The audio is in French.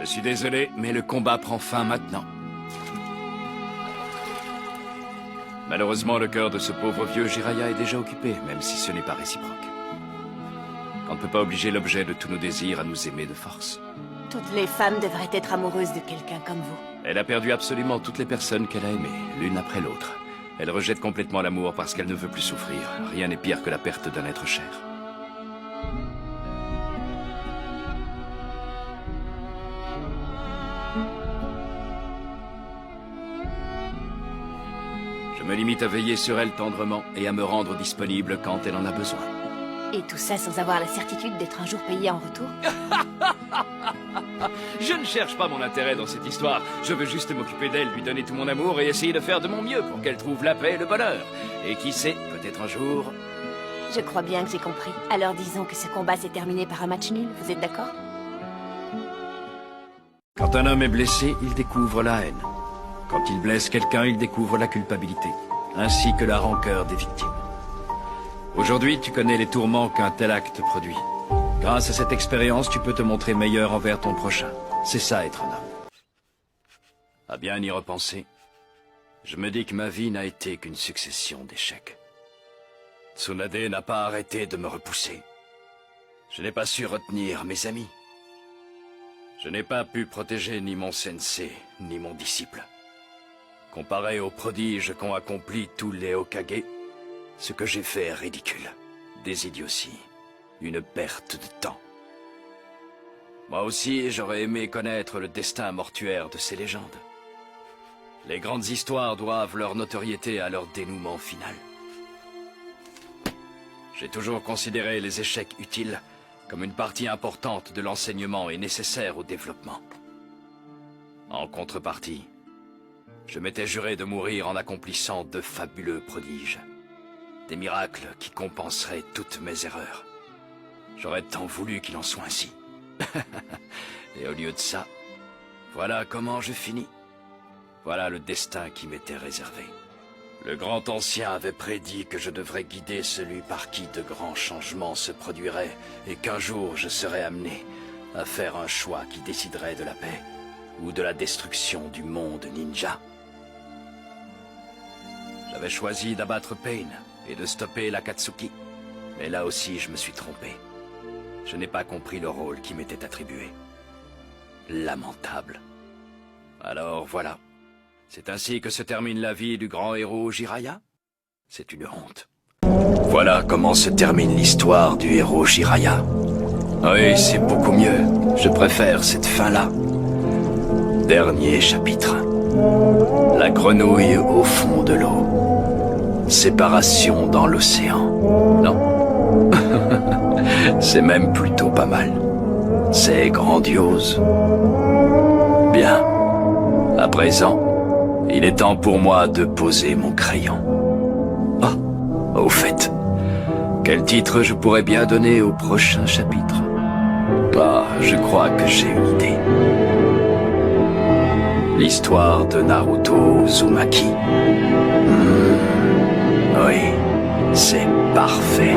Je suis désolé, mais le combat prend fin maintenant. Malheureusement, le cœur de ce pauvre vieux Jiraiya est déjà occupé, même si ce n'est pas réciproque. On ne peut pas obliger l'objet de tous nos désirs à nous aimer de force. Toutes les femmes devraient être amoureuses de quelqu'un comme vous. Elle a perdu absolument toutes les personnes qu'elle a aimées, l'une après l'autre. Elle rejette complètement l'amour parce qu'elle ne veut plus souffrir. Rien n'est pire que la perte d'un être cher. Je me limite à veiller sur elle tendrement et à me rendre disponible quand elle en a besoin. Et tout ça sans avoir la certitude d'être un jour payé en retour? Je ne cherche pas mon intérêt dans cette histoire. Je veux juste m'occuper d'elle, lui donner tout mon amour et essayer de faire de mon mieux pour qu'elle trouve la paix et le bonheur. Et qui sait, peut-être un jour... Je crois bien que j'ai compris. Alors disons que ce combat s'est terminé par un match nul, vous êtes d'accord? Quand un homme est blessé, il découvre la haine. Quand il blesse quelqu'un, il découvre la culpabilité, ainsi que la rancœur des victimes. Aujourd'hui, tu connais les tourments qu'un tel acte produit. Grâce à cette expérience, tu peux te montrer meilleur envers ton prochain. C'est ça, être un homme. À bien y repenser, je me dis que ma vie n'a été qu'une succession d'échecs. Tsunade n'a pas arrêté de me repousser. Je n'ai pas su retenir mes amis. Je n'ai pas pu protéger ni mon sensei, ni mon disciple. Comparé aux prodiges qu'ont accompli tous les Hokage, ce que j'ai fait est ridicule, des idioties, une perte de temps. Moi aussi, j'aurais aimé connaître le destin mortuaire de ces légendes. Les grandes histoires doivent leur notoriété à leur dénouement final. J'ai toujours considéré les échecs utiles comme une partie importante de l'enseignement et nécessaire au développement. En contrepartie, je m'étais juré de mourir en accomplissant de fabuleux prodiges. Des miracles qui compenseraient toutes mes erreurs. J'aurais tant voulu qu'il en soit ainsi. Et au lieu de ça, voilà comment je finis. Voilà le destin qui m'était réservé. Le grand ancien avait prédit que je devrais guider celui par qui de grands changements se produiraient et qu'un jour je serais amené à faire un choix qui déciderait de la paix ou de la destruction du monde ninja. J'avais choisi d'abattre Pain et de stopper l'Akatsuki. Mais là aussi, je me suis trompé. Je n'ai pas compris le rôle qui m'était attribué. Lamentable. Alors voilà. C'est ainsi que se termine la vie du grand héros Jiraiya? C'est une honte. Voilà comment se termine l'histoire du héros Jiraiya. Oui, c'est beaucoup mieux. Je préfère cette fin-là. Dernier chapitre. La grenouille au fond de l'eau. Séparation dans l'océan. Non? C'est même plutôt pas mal. C'est grandiose. Bien. À présent, il est temps pour moi de poser mon crayon. Ah, au fait, quel titre je pourrais bien donner au prochain chapitre? Ah, je crois que j'ai une idée. L'histoire de Naruto Uzumaki. Oui, c'est parfait.